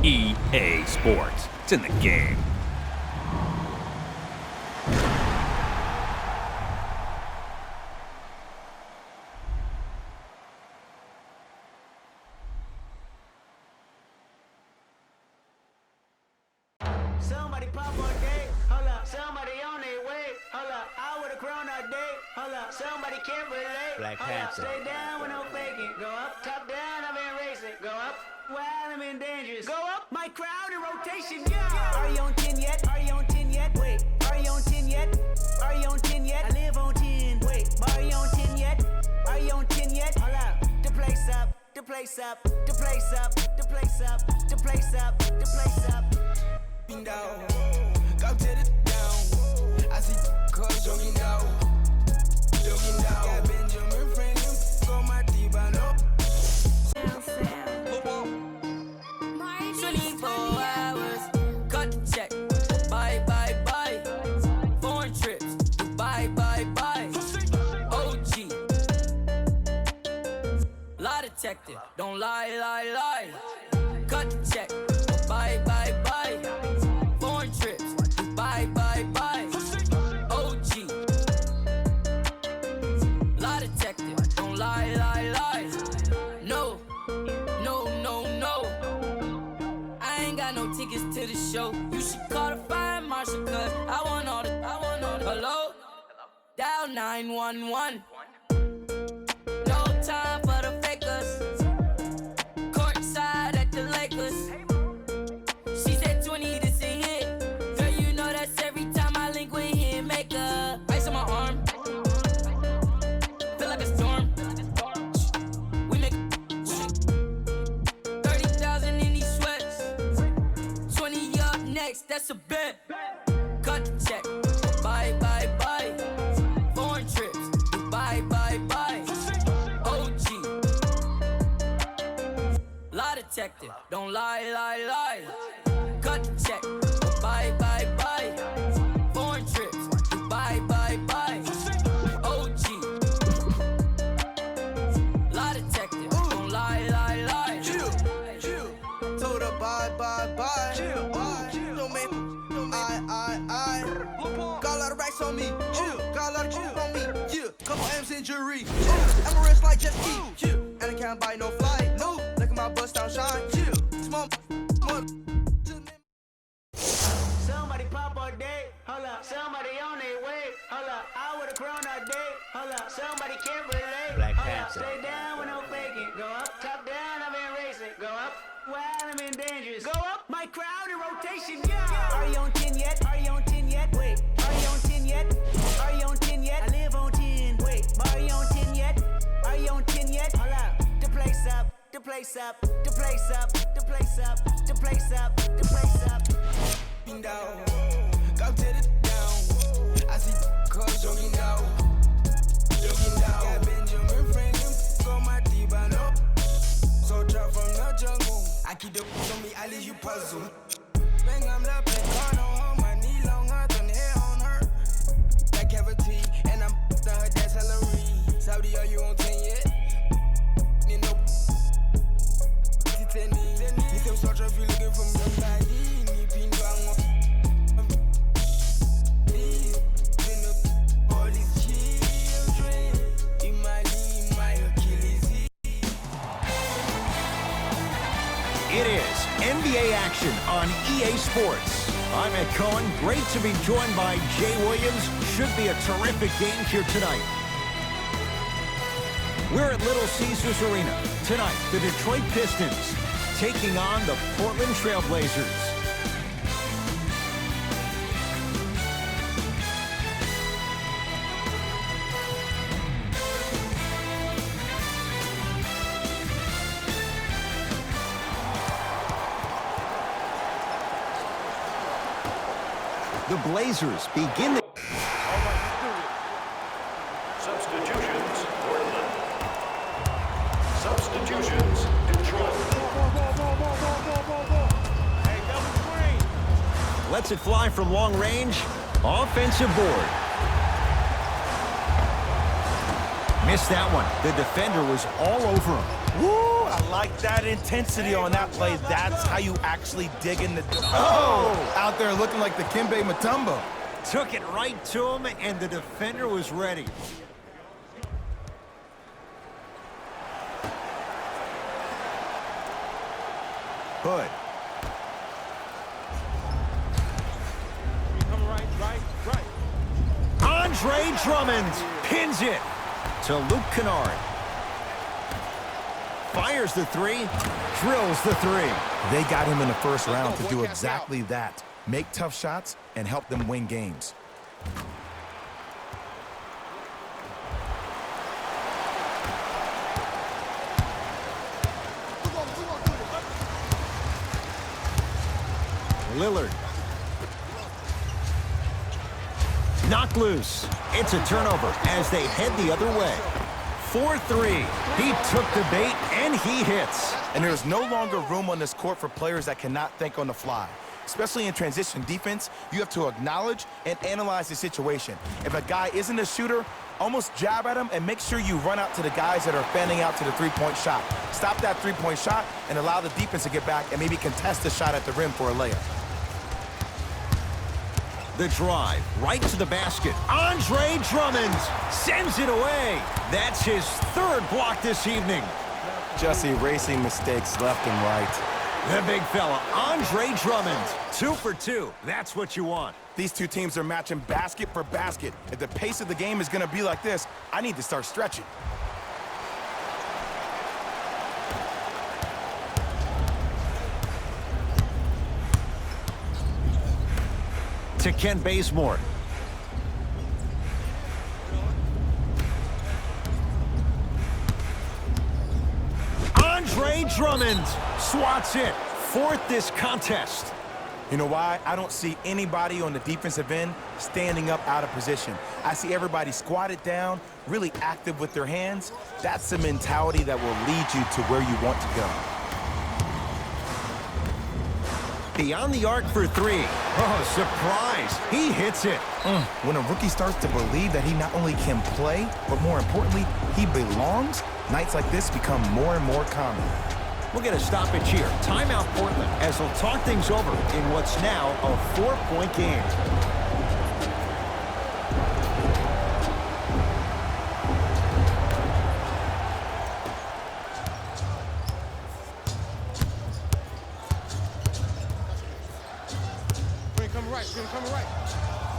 EA Sports. It's in the game. Somebody pop all day, hold up. Somebody on their way, hold up. I would've grown all day, hold up. Somebody can't relate, Black hold up. Panther. Stay down with no faking. Go up, top down, I've been racing. Go up, while I'm in dangerous. Go up, my crowd in rotation, yeah. Are you on 10 yet? Are you on 10 yet? Wait, are you on 10 yet? Are you on 10 yet? I live on 10. Wait, are you on 10 yet? Are you on 10 yet? Hold up, the place up, the place up, the place up, the place up, the place up, the place up. Down, go to the down. I see cuz jogging down, jogging down. Got Benjamin Franklin, go my Tibano. 24 hours, cut the check. Bye, bye, bye. Foreign trips, bye, bye, bye. OG, lie detector, don't lie, lie, lie. Cut the check. Bye, bye, bye. Foreign trips. Bye, bye, bye. OG. Lie detector. Don't lie, lie, lie. No, no, no, no. I ain't got no tickets to the show. You should call the fire marshal, cause I want all the. Hello? Dial 911. No time for the fakers. Courtside at the Lakers. She said 20, this a hit. Girl, you know that's every time I link with him. Make a ice on my arm. Feel like a storm. We make 30,000 in these sweats. 20 up next, that's a bet. Cut the check. Bye, bye, bye. Foreign trips. Bye, bye, bye. OG. Lie detector. Don't lie, lie, lie. Cut the check. Bye, bye, bye. Foreign trips. Bye, bye, bye. OG. Lie detector. Don't lie, lie, lie. Chill, chill. Told her bye, bye, bye. Chill, bye. Don't make I. Got a lot of racks on me. Chill. Got a lot of chill on me. Yeah. Couple M's in jewelry. I'm a wrist like Jet Ski. Chill. And I can't buy no flight. No. Look at my bust down shine. Chill. Small. Somebody pop all day, hold up. Somebody on their way, hold up. I would've grown all day, hold up. Somebody can't relate, Black hold up. Panther. Stay down with no faking. Go up, top down, I've been racing. Go up, while I'm in dangerous. Go up, my crowd in rotation, yeah. Are you on 10 yet? Are you on 10 yet? Wait, are you on 10 yet? Are you on 10 yet? I live on 10. Wait, are you on 10 yet? Are you on 10 yet? Hold up, the place up, the place up, the place up, the place up, the place up, the place up. Down, go to the down. I see cuz jogging down, jogging down. Got Benjamin Franklin, go my Tibano. So drop from the jungle. I keep the on me, I leave you puzzle. Bang, I'm the best on her, my knee longer than hair on her. That cavity, and I'm the her dad's salary. Saudi, are you on 10 yet? Nino, Titani. You can search if you looking for somebody. It is NBA action on EA Sports. I'm Ed Cohen. Great to be joined by Jay Williams. Should be a terrific game here tonight. We're at Little Caesars Arena. Tonight, the Detroit Pistons taking on the Portland Trail Blazers. The Blazers begin the... Substitutions, Portland. Substitutions, Detroit. Lets it fly from long range. Offensive board. Missed that one. The defender was all over him. Woo, I like that intensity on that play. That's how you actually dig in the... Oh! Out there looking like the Kimbe Mutombo. Took it right to him, and the defender was ready. Hood. Andre Drummond pins it to Luke Kennard. Fires the three, drills the three. They got him in the first round to do exactly that. Make tough shots and help them win games. Lillard. Knocked loose. It's a turnover as they head the other way. 4-3. He took the bait, and he hits. And there's no longer room on this court for players that cannot think on the fly. Especially in transition defense, you have to acknowledge and analyze the situation. If a guy isn't a shooter, almost jab at him and make sure you run out to the guys that are fanning out to the three-point shot. Stop that three-point shot and allow the defense to get back and maybe contest the shot at the rim for a layup. The drive, right to the basket. Andre Drummond sends it away. That's his third block this evening. Just erasing mistakes left and right. The big fella, Andre Drummond. 2 for 2. That's what you want. These two teams are matching basket for basket. If the pace of the game is going to be like this, I need to start stretching. To Ken Bazemore. Andre Drummond swats it. Fourth this contest. You know why? I don't see anybody on the defensive end standing up out of position. I see everybody squatted down, really active with their hands. That's the mentality that will lead you to where you want to go. Beyond the arc for three. Oh, surprise. He hits it. When a rookie starts to believe that he not only can play, but more importantly, he belongs, nights like this become more and more common. We'll get a stoppage here. Timeout Portland as they'll talk things over in what's now a 4-point game.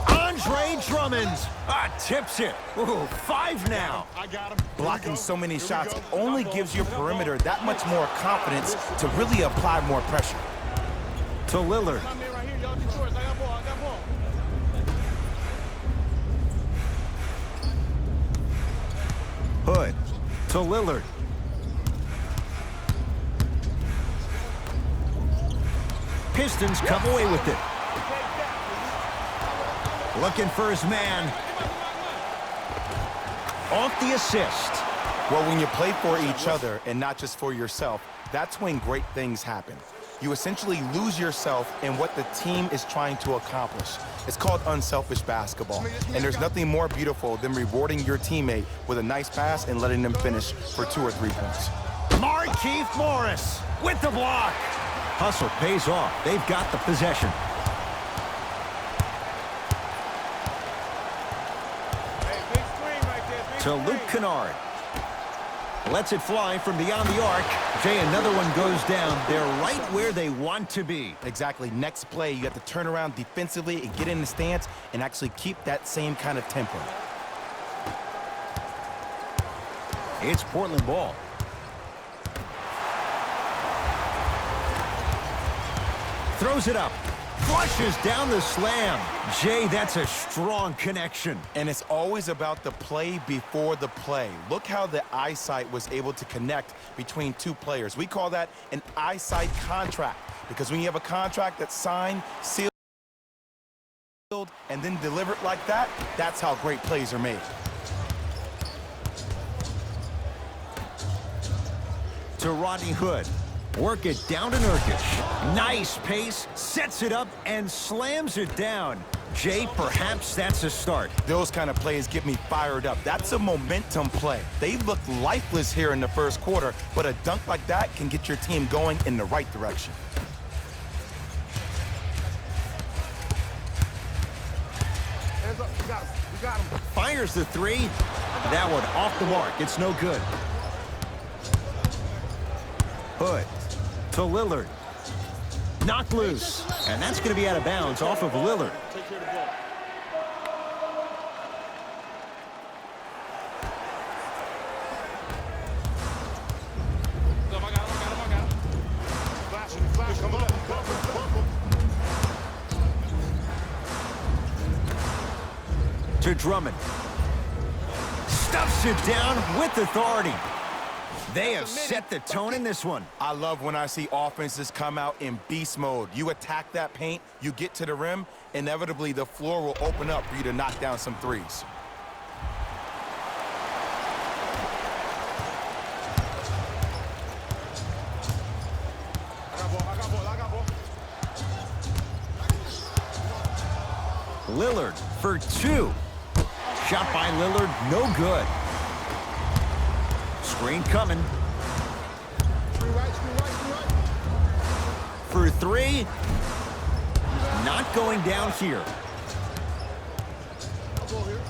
Andre Drummond tips it. Ooh, 5 now. I got him. Blocking so many shots only gives your perimeter that much more confidence to really apply more pressure. To Lillard. Hood. To Lillard. Pistons come away with it. Looking for his man. Off the assist. Well, when you play for each other and not just for yourself, that's when great things happen. You essentially lose yourself in what the team is trying to accomplish. It's called unselfish basketball. And there's nothing more beautiful than rewarding your teammate with a nice pass and letting them finish for 2 or 3 points. Markieff Morris with the block. Hustle pays off. They've got the possession. To Luke Kennard. Lets it fly from beyond the arc. Jay, another one goes down. They're right where they want to be. Exactly. Next play, you have to turn around defensively and get in the stance and actually keep that same kind of tempo. It's Portland ball. Throws it up. Flushes down the slam. Jay, that's a strong connection. And it's always about the play before the play. Look how the eyesight was able to connect between 2 players. We call that an eyesight contract, because when you have a contract that's signed, sealed, and then delivered like that, that's how great plays are made. To Rodney Hood. Work it down to Nurkic. Nice pace, sets it up, and slams it down. Jay, perhaps that's a start. Those kind of plays get me fired up. That's a momentum play. They looked lifeless here in the first quarter, but a dunk like that can get your team going in the right direction. Hands up, we got him. We got him. Fires the three. That one off the mark. It's no good. Hood to Lillard. Knocked loose. And that's going to be out of bounds off of Lillard. Take care of the ball. I got him. Flash, come on. To Drummond. Stuffs it down with authority. They have set the tone in this one. I love when I see offenses come out in beast mode. You attack that paint, you get to the rim, inevitably the floor will open up for you to knock down some threes. I got ball. Lillard for two. Shot by Lillard, no good. Screen coming. Screen right. For three. Not going down here. Ball here.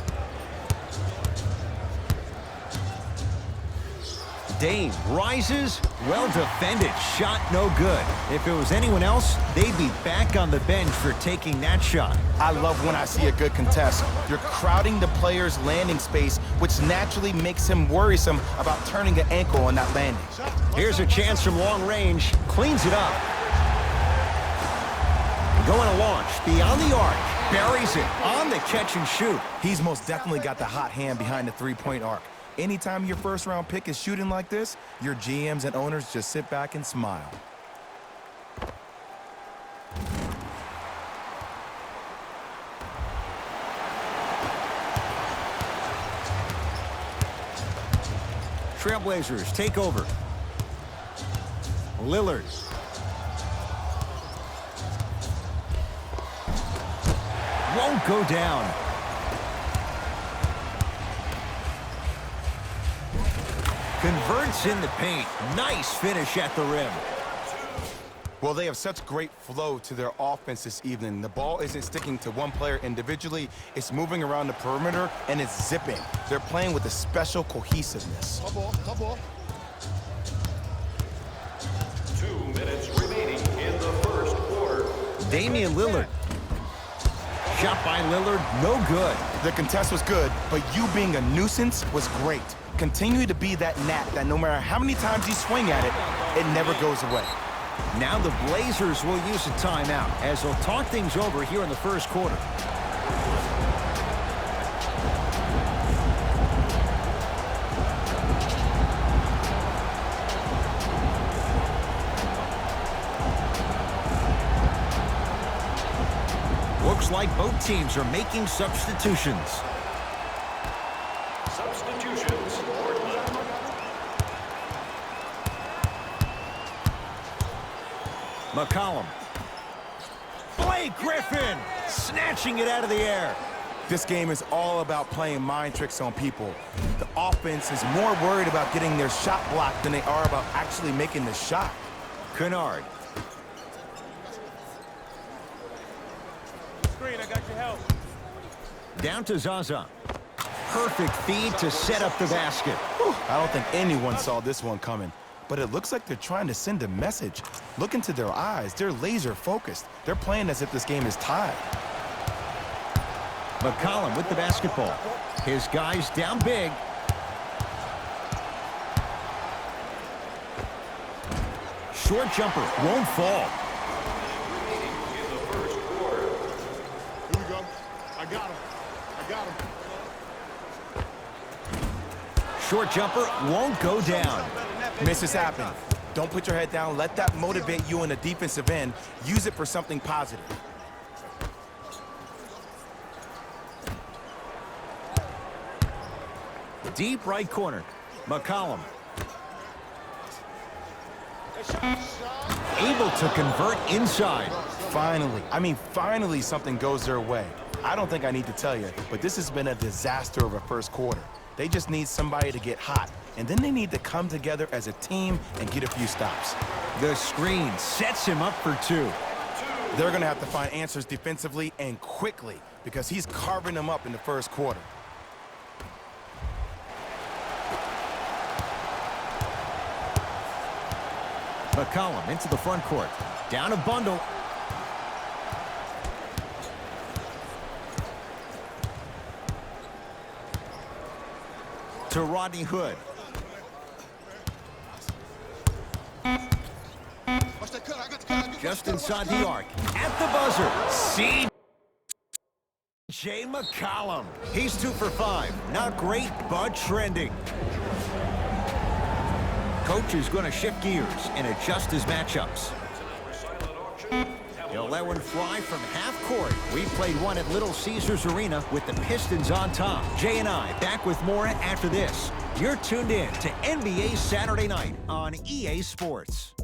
Dame rises, well defended, shot no good. If it was anyone else, they'd be back on the bench for taking that shot. I love when I see a good contest. You're crowding the player's landing space, which naturally makes him worrisome about turning an ankle on that landing. Here's a chance from long range, cleans it up. Going to launch, beyond the arc, buries it on the catch and shoot. He's most definitely got the hot hand behind the three-point arc. Anytime your first-round pick is shooting like this, your GMs and owners just sit back and smile. Trailblazers take over. Lillard. Won't go down. Converts in the paint. Nice finish at the rim. Well, they have such great flow to their offense this evening. The ball isn't sticking to one player individually. It's moving around the perimeter, and it's zipping. They're playing with a special cohesiveness. Top ball. 2 minutes remaining in the first quarter. Damian Lillard. Shot by Lillard, no good. The contest was good, but you being a nuisance was great. Continue to be that gnat that no matter how many times you swing at it, it never goes away. Now the Blazers will use a timeout as they'll talk things over here in the first quarter. Looks like both teams are making substitutions. Substitutions. Portland. McCollum. Blake Griffin snatching it out of the air. This game is all about playing mind tricks on people. The offense is more worried about getting their shot blocked than they are about actually making the shot. Kennard. Screen, I got your help. Down to Zaza. Perfect feed to set up the basket. I don't think anyone saw this one coming, but it looks like they're trying to send a message. Look into their eyes. They're laser focused. They're playing as if this game is tied. McCollum with the basketball. His guys down big. Short jumper won't fall. Here we go. I got him. Short jumper won't go down. Misses happen. Don't put your head down. Let that motivate you in the defensive end. Use it for something positive. Deep right corner. McCollum. Able to convert inside. Finally. I mean, finally something goes their way. I don't think I need to tell you, but this has been a disaster of a first quarter. They just need somebody to get hot, and then they need to come together as a team and get a few stops. The screen sets him up for 2. They're going to have to find answers defensively and quickly because he's carving them up in the first quarter. McCollum into the front court. Down a bundle. To Rodney Hood. Just inside the arc. At the buzzer. C.J. McCollum. He's 2 for 5. Not great, but trending. Coach is going to shift gears and adjust his matchups. He'll let one fly from half court. We played one at Little Caesars Arena with the Pistons on top. Jay and I back with more after this. You're tuned in to NBA Saturday Night on EA Sports.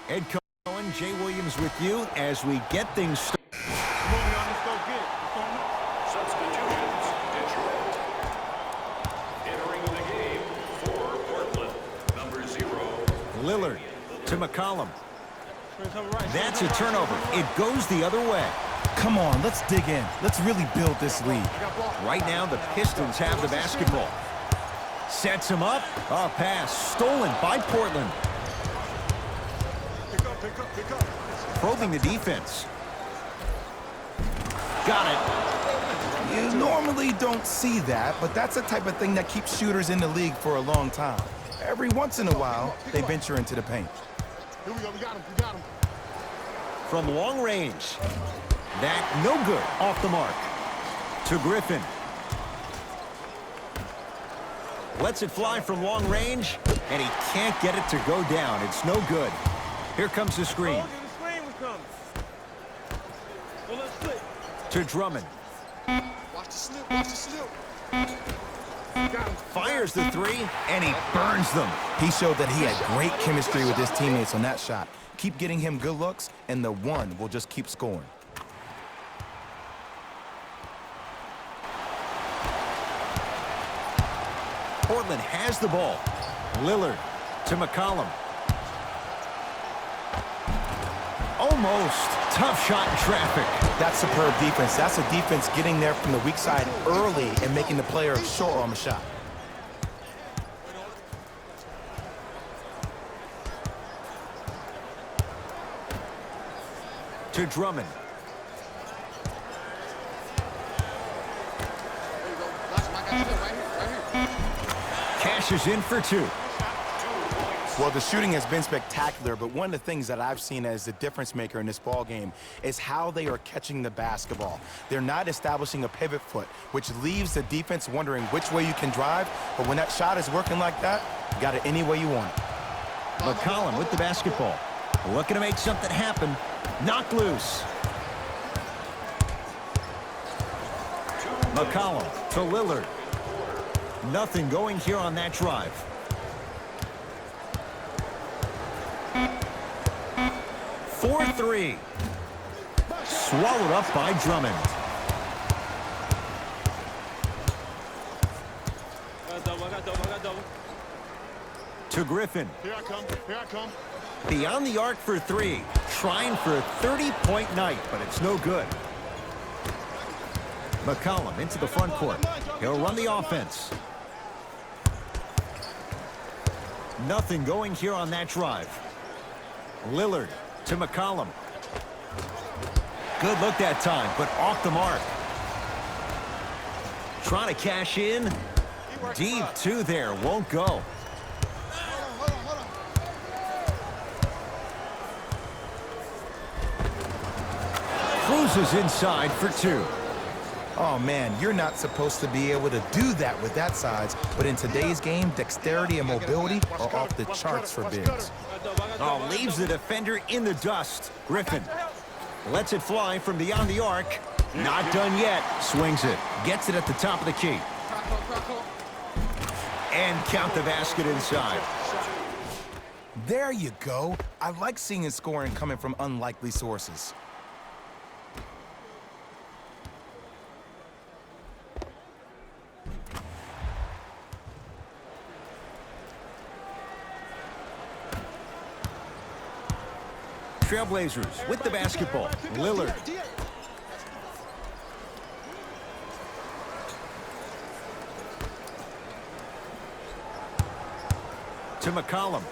Ed Cohen, Jay Williams with you as we get things started. Substitutions, Detroit. Entering the game for Portland, number 0. Lillard to McCollum. That's a turnover. It goes the other way. Come on, let's dig in. Let's really build this lead. Right now, the Pistons have the basketball. Sets him up. A pass stolen by Portland. Probing the defense. Got it. You normally don't see that, but that's the type of thing that keeps shooters in the league for a long time. Every once in a while, they venture into the paint. Here we go, we got him. From long range. That no good. Off the mark. To Griffin. Lets it fly from long range, and he can't get it to go down. It's no good. Here comes the screen. To Drummond. Watch the slip. Fires the 3, and he burns them. He showed that he had great chemistry with his teammates on that shot. Keep getting him good looks, and the one will just keep scoring. Portland has the ball. Lillard to McCollum. Almost. Tough shot in traffic. That's superb defense. That's a defense getting there from the weak side early and making the player short on the shot. To Drummond. Cashes in for 2. Well, the shooting has been spectacular, but one of the things that I've seen as the difference maker in this ball game is how they are catching the basketball. They're not establishing a pivot foot, which leaves the defense wondering which way you can drive, but when that shot is working like that, you got it any way you want it. McCollum with the basketball. Looking to make something happen. Knocked loose. McCollum to Lillard. Nothing going here on that drive. For 3. Swallowed up by Drummond. To Griffin. Here I come. Beyond the arc for 3. Trying for a 30-point night, but it's no good. McCollum into the front court. He'll run the offense. Nothing going here on that drive. Lillard to McCollum. Good look that time, but off the mark. Trying to cash in. Deep 2 there, won't go. Cruises inside for 2. Oh man, you're not supposed to be able to do that with that size, but in today's game, dexterity and mobility are off the charts for bigs. Oh, leaves the defender in the dust. Griffin lets it fly from beyond the arc. Not done yet. Swings it. Gets it at the top of the key. And count the basket inside. There you go. I like seeing scoring coming from unlikely sources. Trailblazers with the basketball. Lillard. To McCollum.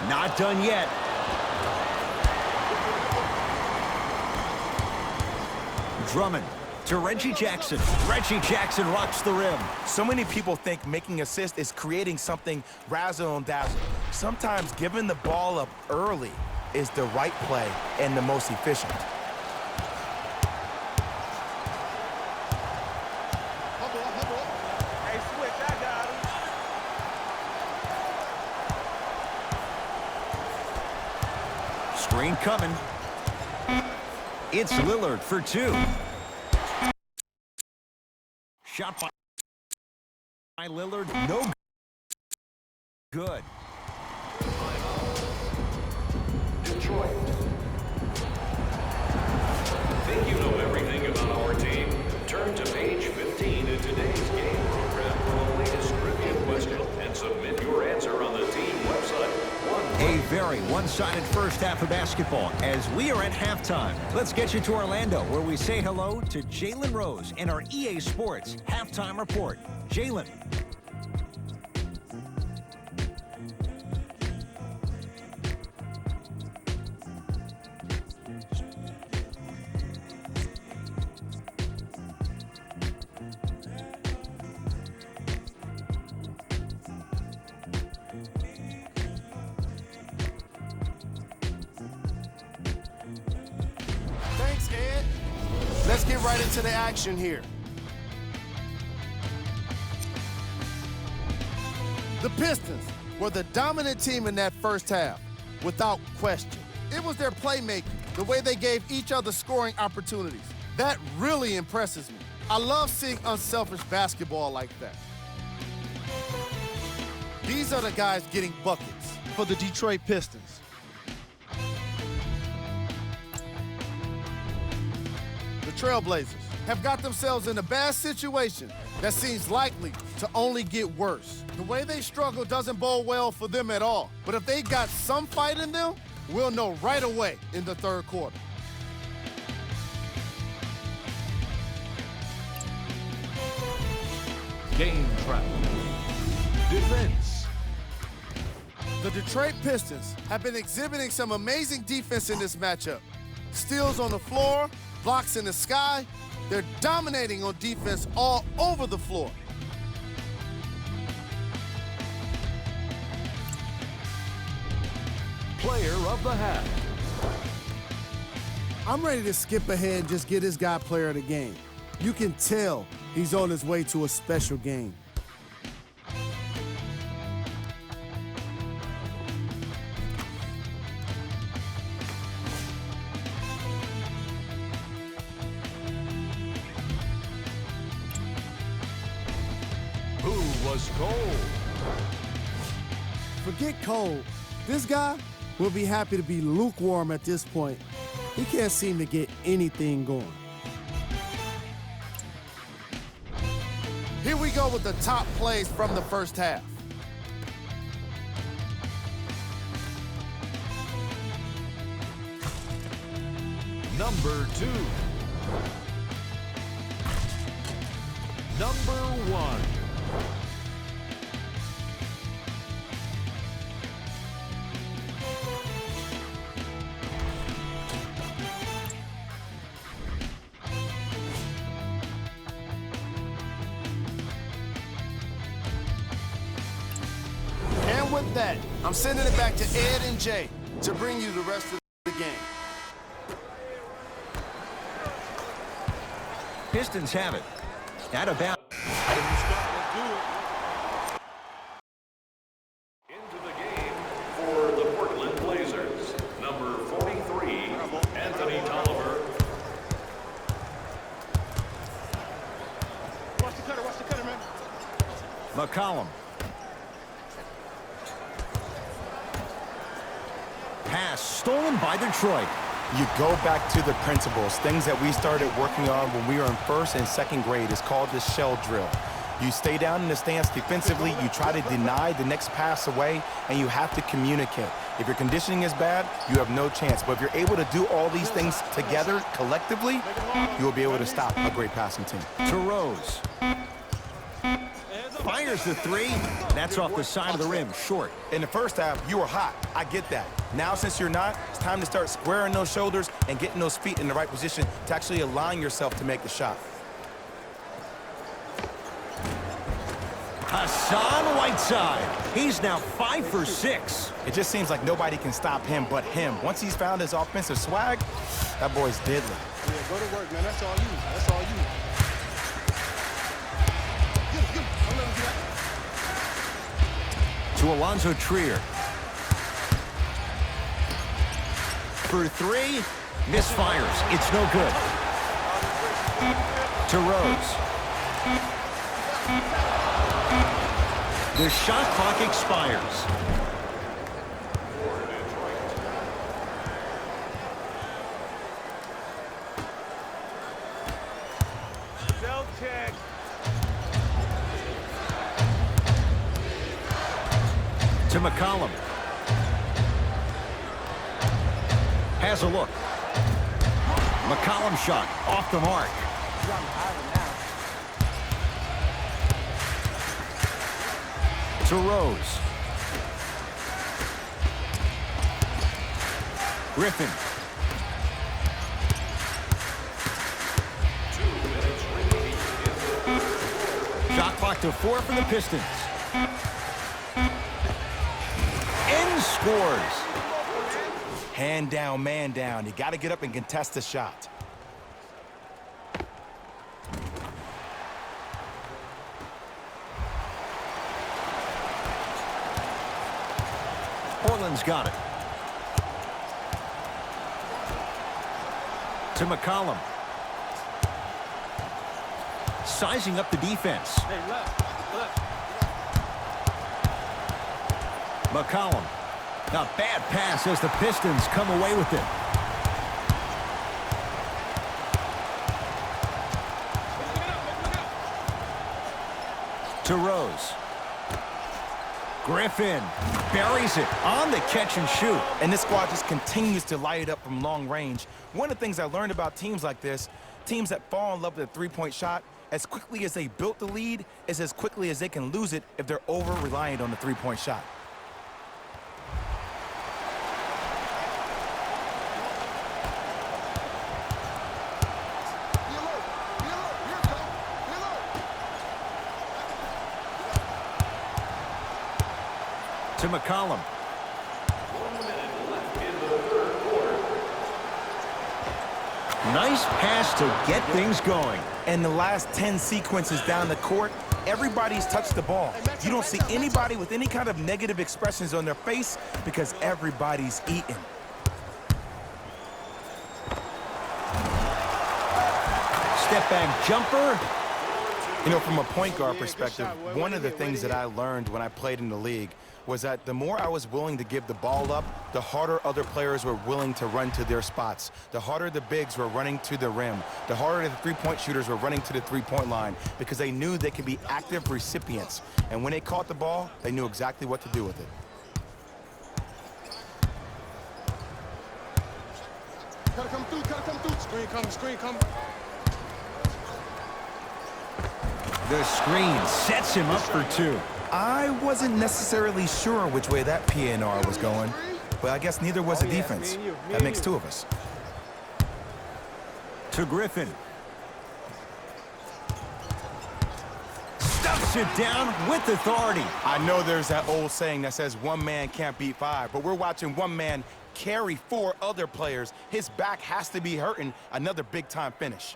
Not done yet. Drummond to Reggie Jackson. Reggie Jackson rocks the rim. So many people think making assists is creating something razzle and dazzle. Sometimes giving the ball up early is the right play and the most efficient. Hey, switch, I got him. Screen coming. It's Lillard for two. Shot by Lillard. No good. Detroit. Think you know everything about our team? Turn to page 15 in today's game program for the latest trivia question and submit your answer on the team website. A very one-sided first half of basketball as we are at halftime. Let's get you to Orlando, where we say hello to Jalen Rose in our EA Sports Halftime Report. Jalen. Thanks, Ed. Let's get right into the action here. The Pistons were the dominant team in that first half, without question. It was their playmaking, the way they gave each other scoring opportunities. That really impresses me. I love seeing unselfish basketball like that. These are the guys getting buckets for the Detroit Pistons. The Trailblazers have got themselves in a bad situation that seems likely to only get worse. The way they struggle doesn't bode well for them at all. But if they got some fight in them, we'll know right away in the third quarter. Game track. Defense. The Detroit Pistons have been exhibiting some amazing defense in this matchup. Steals on the floor, blocks in the sky. They're dominating on defense all over the floor. Player of the half. I'm ready to skip ahead and just get this guy player of the game. You can tell he's on his way to a special game. Who was cold? Forget cold. This guy will be happy to be lukewarm at this point. He can't seem to get anything going. Here we go with the top plays from the first half. Number 2. Number 1. And with that, I'm sending it back to Ed and Jay to bring you the rest of the game. Pistons have it. At about. Into the game for the Portland Blazers, number 43, Anthony Tolliver. Watch the cutter, man. McCollum. Pass stolen by Detroit. You go back to the principles, things that we started working on when we were in first and second grade. It's called the shell drill. You stay down in the stance defensively, you try to deny the next pass away, and you have to communicate. If your conditioning is bad, you have no chance. But if you're able to do all these things together, collectively, you'll be able to stop a great passing team. To Rose. Fires the three. That's off the side of the rim, short. In the first half, you were hot. I get that. Now, since you're not, it's time to start squaring those shoulders and getting those feet in the right position to actually align yourself to make the shot. Hassan Whiteside. He's now 5 for 6. It just seems like nobody can stop him but him. Once he's found his offensive swag, that boy's deadly. Yeah, go to work, man. That's all you. That's all you. Don't let him do that. To Alonzo Trier. For 3, misfires. It's no good. To Rose. The shot clock expires. Bell check. To McCollum. Has a look. McCollum shot off the mark. To Rose. Griffin. 2 minutes remaining in the third. Shot clock to 4 for the Pistons. And scores. Hand down, man down. You got to get up and contest the shot. Portland's got it. To McCollum. Sizing up the defense. Hey, left. McCollum. A bad pass as the Pistons come away with it. To Rose. Griffin buries it on the catch and shoot. And this squad just continues to light it up from long range. One of the things I learned about teams like this, teams that fall in love with a three-point shot, as quickly as they built the lead is as quickly as they can lose it if they're over-reliant on the three-point shot. To McCollum. 1 minute left in the third quarter. Nice pass to get things going. And the last 10 sequences down the court, everybody's touched the ball. You don't see anybody with any kind of negative expressions on their face because everybody's eating. Step back jumper. You know, from a point guard perspective, one of the things that I learned when I played in the league was that the more I was willing to give the ball up, the harder other players were willing to run to their spots. The harder the bigs were running to the rim. The harder the three-point shooters were running to the three-point line because they knew they could be active recipients. And when they caught the ball, they knew exactly what to do with it. Gotta come through. Screen coming. The screen sets him up for 2. I wasn't necessarily sure which way that PNR was going, but I guess neither was the defense. That makes 2 of us. To Griffin. Stuffs it down with authority. I know there's that old saying that says one man can't beat 5, but we're watching one man carry 4 other players. His back has to be hurting. Another big-time finish.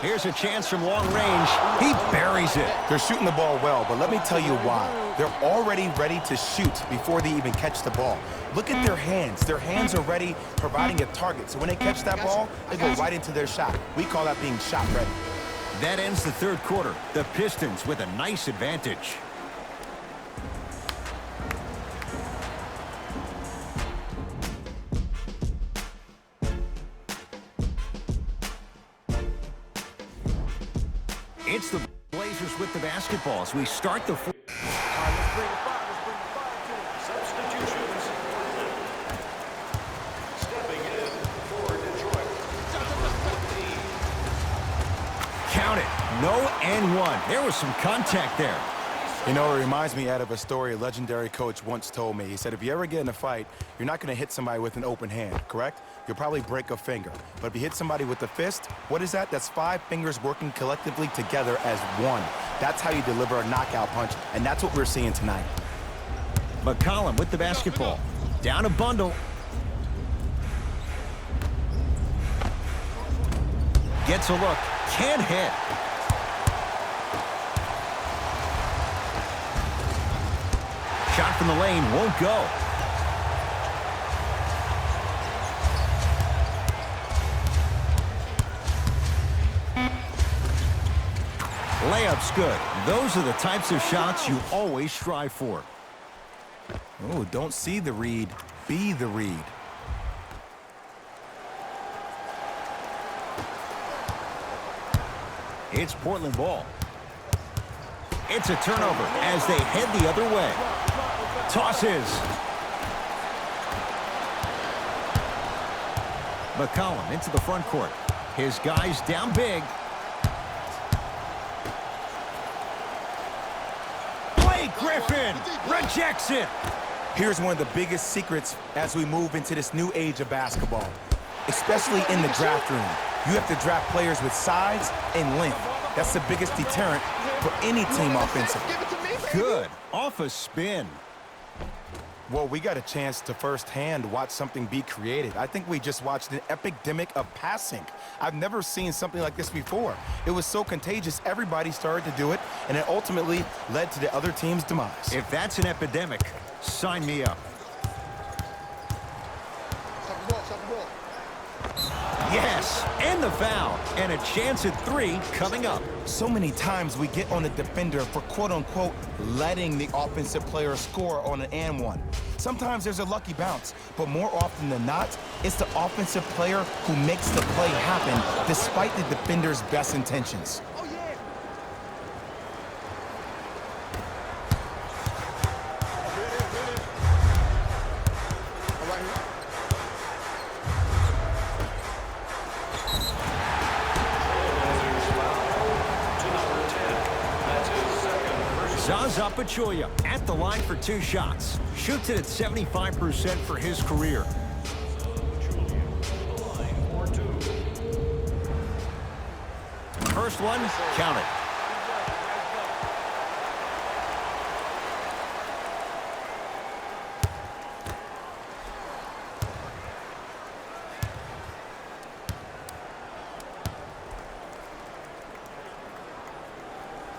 Here's a chance from long range. He buries it. They're shooting the ball well, but let me tell you why. They're already ready to shoot before they even catch the ball. Look at their hands. Their hands are ready, providing a target. So when they catch that ball, they go right into their shot. We call that being shot ready. That ends the third quarter. The Pistons with a nice advantage. It's the Blazers with the basketball as we start the fourth. Substitutions. Stepping in for Detroit. Number 15. Count it. No and one. There was some contact there. You know, it reminds me out of a story a legendary coach once told me. He said, if you ever get in a fight, you're not going to hit somebody with an open hand, correct? You'll probably break a finger. But if you hit somebody with a fist, what is that? That's 5 fingers working collectively together as one. That's how you deliver a knockout punch, and that's what we're seeing tonight. McCollum with the basketball. Down a bundle. Gets a look. Can't hit. Shot from the lane won't go. Layup's good. Those are the types of shots you always strive for. Oh, don't see the read, be the read. It's Portland ball. It's a turnover as they head the other way. Tosses. McCollum into the front court. His guys down big. Griffin rejects it. Here's one of the biggest secrets as we move into this new age of basketball, especially in the draft room. You have to draft players with size and length. That's the biggest deterrent for any team offensively. Good. Off a spin. Well, we got a chance to firsthand watch something be created. I think we just watched an epidemic of passing. I've never seen something like this before. It was so contagious, everybody started to do it, and it ultimately led to the other team's demise. If that's an epidemic, sign me up. Yes, and the foul, and a chance at 3 coming up. So many times we get on the defender for quote-unquote letting the offensive player score on an and one. Sometimes there's a lucky bounce, but more often than not, it's the offensive player who makes the play happen despite the defender's best intentions. Zaza Pachulia at the line for 2 shots. Shoots it at 75% for his career. First one, count it.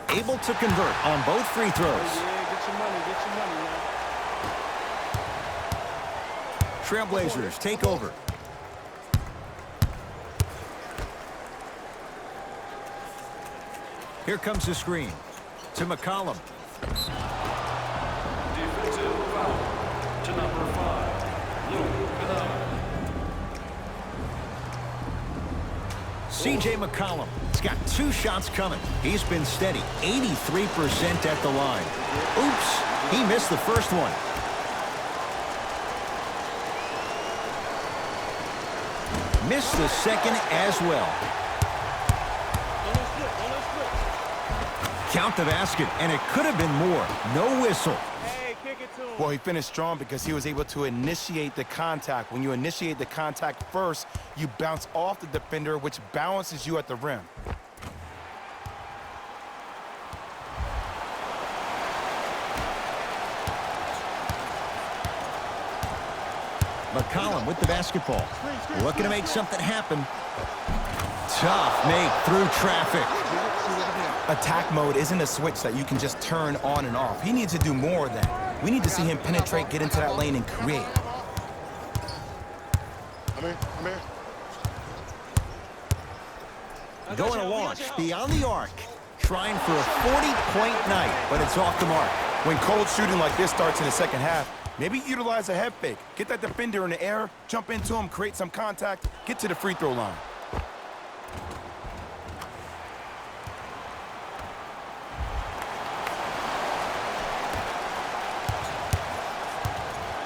Able to convert on both free throws. Get your money, man. Trailblazers take over. Here comes the screen to McCollum. Defensive foul to number 5, Luke. C.J. McCollum has got 2 shots coming. He's been steady, 83% at the line. Oops, he missed the first one. Missed the second as well. Count the basket, and it could have been more. No whistle. Well, he finished strong because he was able to initiate the contact. When you initiate the contact first, you bounce off the defender, which balances you at the rim. McCollum with the basketball. Looking to make something happen. Tough make through traffic. Attack mode isn't a switch that you can just turn on and off. He needs to do more of that. We need to see him penetrate, get into that lane, and create. Going to launch beyond the arc. Trying for a 40-point night, but it's off the mark. When cold shooting like this starts in the second half, maybe utilize a head fake. Get that defender in the air, jump into him, create some contact, get to the free throw line.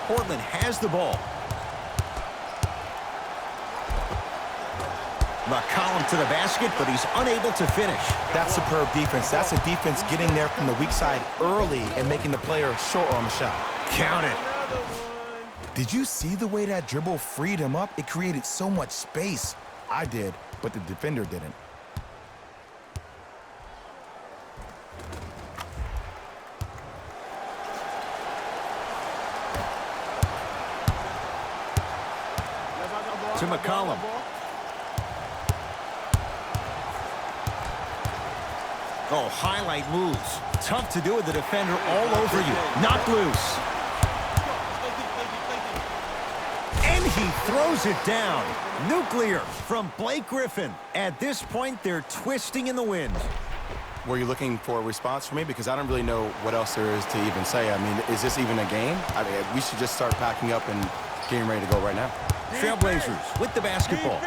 Portland has the ball. McCollum to the basket, but he's unable to finish. That's superb defense. That's a defense getting there from the weak side early and making the player short on the shot. Count it. Did you see the way that dribble freed him up? It created so much space. I did, but the defender didn't. To McCollum. Oh, highlight moves. Tough to do with the defender all over you. Knocked loose. And he throws it down. Nuclear from Blake Griffin. At this point, they're twisting in the wind. Were you looking for a response from me? Because I don't really know what else there is to even say. I mean, is this even a game? I mean, we should just start packing up and getting ready to go right now. Trailblazers with the basketball.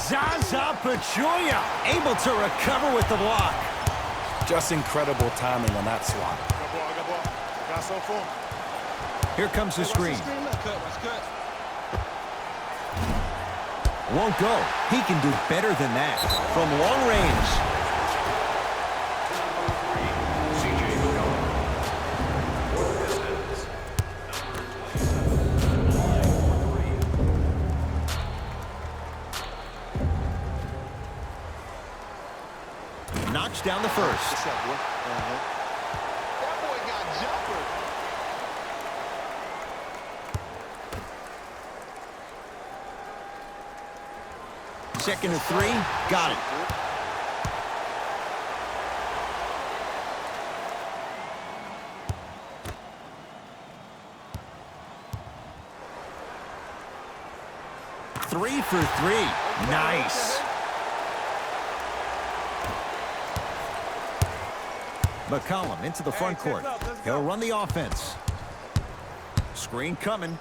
Zaza Pachulia able to recover with the block. Just incredible timing on that swat. Here comes the screen. Won't go. He can do better than that. From long range. Knocks down the first. That boy got jumper. Second to three. Got it. Three for three. Nice. McCollum into the front court. He'll run the offense. Screen coming.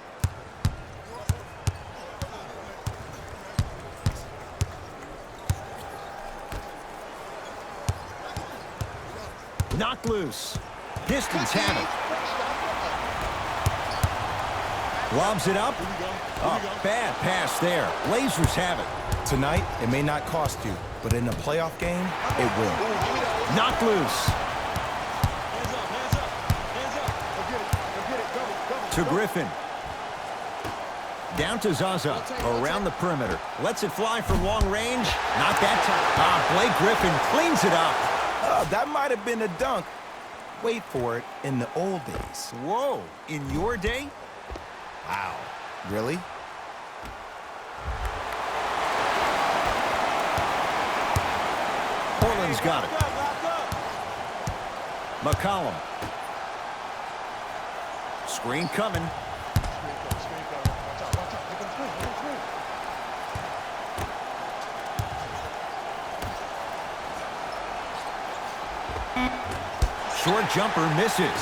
Knocked loose. Pistons have it. Lobs it up. Oh, bad pass there. Blazers have it. Tonight, it may not cost you, but in a playoff game, it will. Knocked loose. To Griffin. Down to Zaza. Around the perimeter. Lets it fly from long range. Not that time. Blake Griffin cleans it up. That might have been a dunk. Wait for it, in the old days. Whoa, in your day? Wow. Really? Portland's got it. McCollum. Screen coming. Short jumper misses.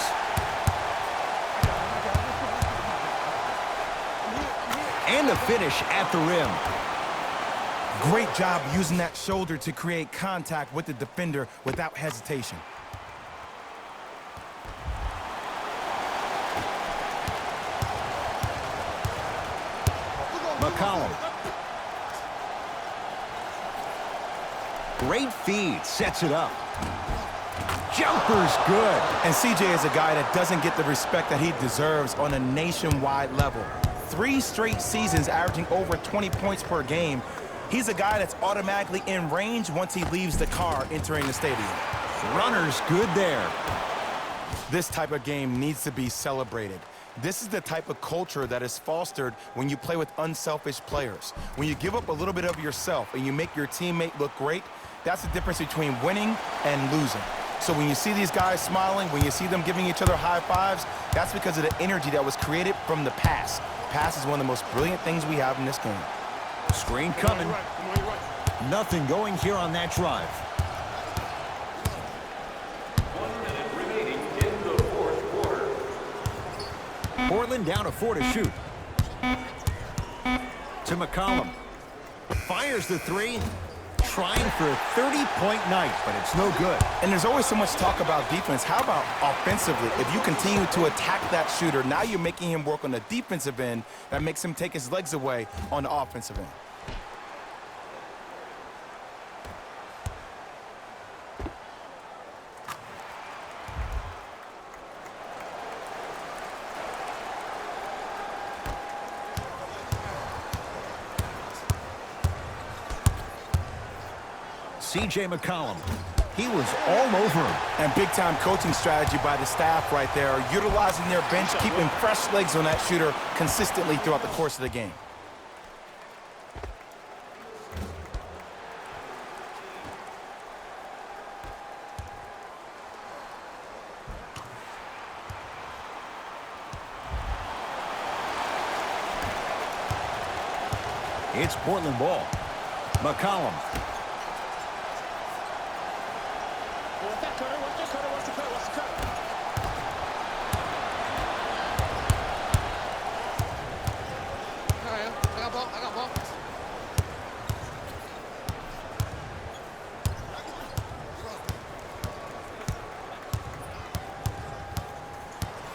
And a finish at the rim. Great job using that shoulder to create contact with the defender without hesitation. McCollum. Great feed, sets it up. Jumper's good. And CJ is a guy that doesn't get the respect that he deserves on a nationwide level. 3 straight seasons averaging over 20 points per game. He's a guy that's automatically in range once he leaves the car entering the stadium. Runner's good there. This type of game needs to be celebrated. This is the type of culture that is fostered when you play with unselfish players. When you give up a little bit of yourself and you make your teammate look great, that's the difference between winning and losing. So when you see these guys smiling, when you see them giving each other high fives, that's because of the energy that was created from the pass. Pass is one of the most brilliant things we have in this game. Screen coming. Nothing going here on that drive. 1 minute remaining in the fourth quarter. Portland down to 4 to shoot. To McCollum. Fires the three. Trying for a 30-point night, but it's no good. And there's always so much talk about defense. How about offensively? If you continue to attack that shooter, now you're making him work on the defensive end. That makes him take his legs away on the offensive end. C.J. McCollum. He was all over him. And big-time coaching strategy by the staff right there, utilizing their bench, keeping fresh legs on that shooter consistently throughout the course of the game. It's Portland ball. McCollum.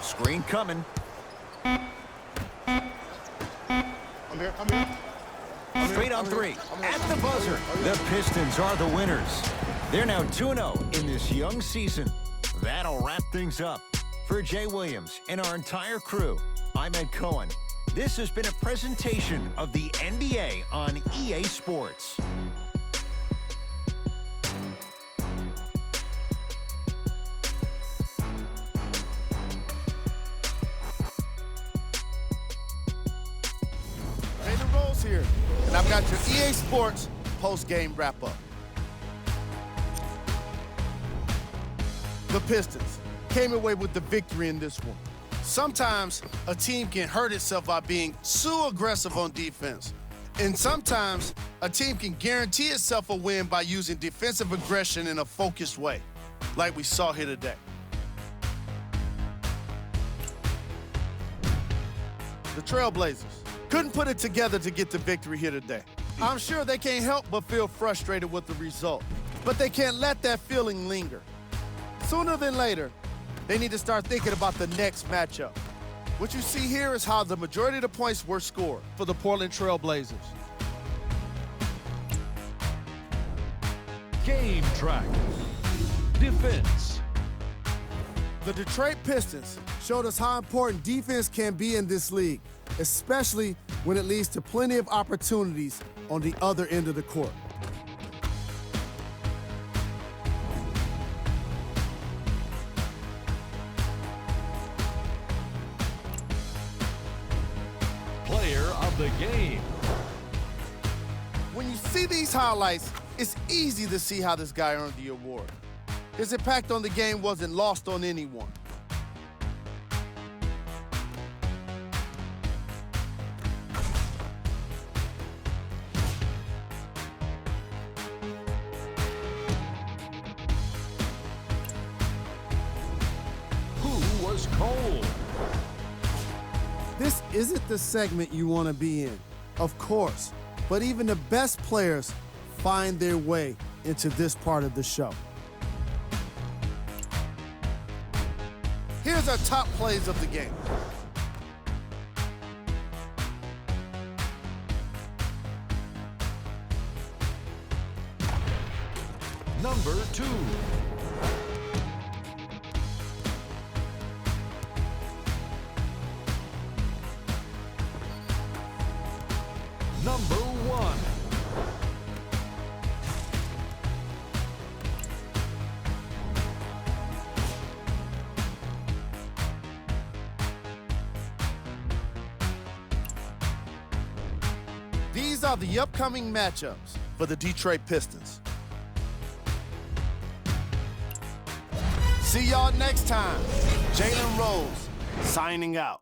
Screen coming. Straight on three. At the buzzer. The Pistons are the winners. They're now 2-0 in this young season. That'll wrap things up. For Jay Williams and our entire crew, I'm Ed Cohen. This has been a presentation of the NBA on EA Sports. Here, and I've got your EA Sports post-game wrap-up. The Pistons came away with the victory in this one. Sometimes a team can hurt itself by being too aggressive on defense, and sometimes a team can guarantee itself a win by using defensive aggression in a focused way, like we saw here today. The Trailblazers couldn't put it together to get the victory here today. I'm sure they can't help but feel frustrated with the result, but they can't let that feeling linger. Sooner than later, they need to start thinking about the next matchup. What you see here is how the majority of the points were scored for the Portland Trailblazers. Game track. Defense. The Detroit Pistons showed us how important defense can be in this league, especially when it leads to plenty of opportunities on the other end of the court. Player of the game. When you see these highlights, it's easy to see how this guy earned the award. His impact on the game wasn't lost on anyone. Who was cold? This isn't the segment you want to be in, of course, but even the best players find their way into this part of the show. Here's our top plays of the game. Number 2. Number 1. These are the upcoming matchups for the Detroit Pistons. See y'all next time. Jalen Rose signing out.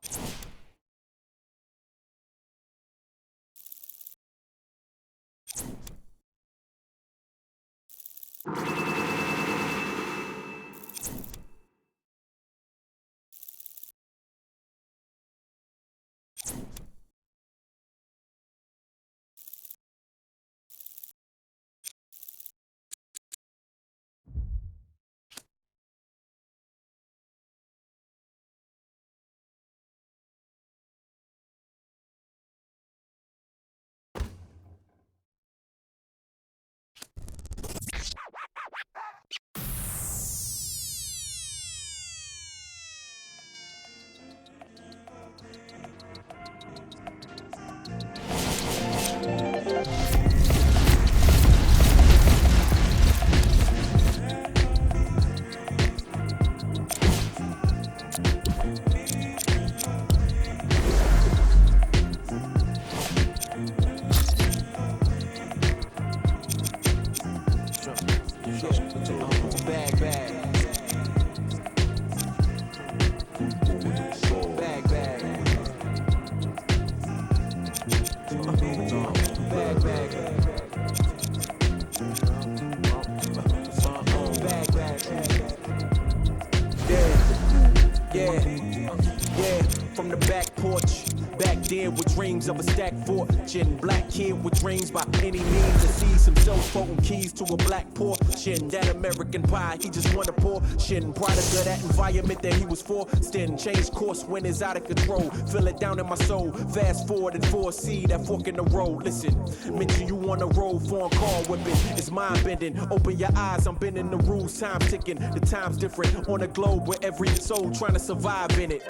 From the back porch, back there with dreams of a stacked fortune. Black kid with dreams by any means to see some self-potent keys to a black portion. That American pie, he just wanted a portion. Product of that environment that he was forced in. Changed course when it's out of control. Feel it down in my soul. Fast forward and foresee that fork in the road. Listen, mention you on the road, phone call whipping. It's mind bending. Open your eyes, I'm bending the rules. Time ticking. The time's different on a globe where every soul trying to survive in it.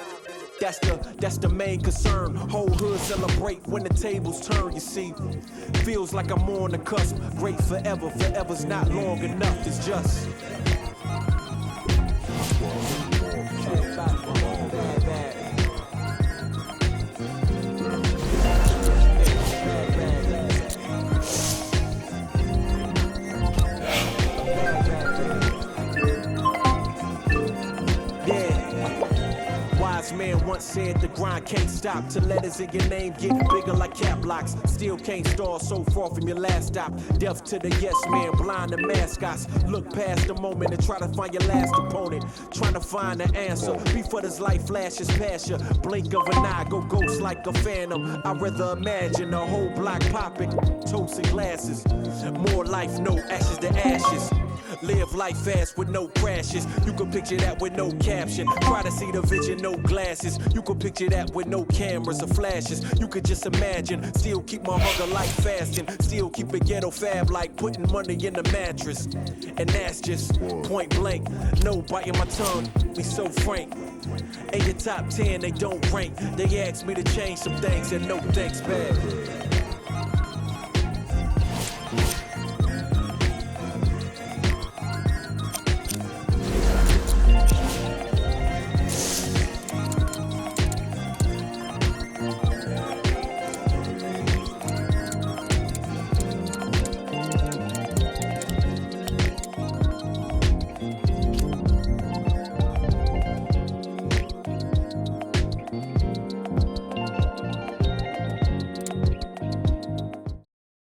That's the main concern. Whole hood celebrate when the tables turn, you see. Feels like I'm on the cusp. Great forever, forever's not long enough, it's just. Man once said the grind can't stop till letters in your name get bigger like cap locks. Still can't stall so far from your last stop. Deaf to the yes man, blind to mascots. Look past the moment and try to find your last opponent. Trying to find the answer before this life flashes past you. Blink of an eye, go ghost like a phantom. I'd rather imagine a whole block popping, toasting glasses. More life, no ashes to ashes. Live life fast with no crashes. You can picture that with no caption. Try to see the vision, no glasses. You can picture that with no cameras or flashes. You could just imagine. Still keep my hunger like fasting. Still keep it ghetto fab like putting money in the mattress. And that's just point blank. No biting my tongue. Be so frank. In your top 10, they don't rank. They ask me to change some things and no thanks, man.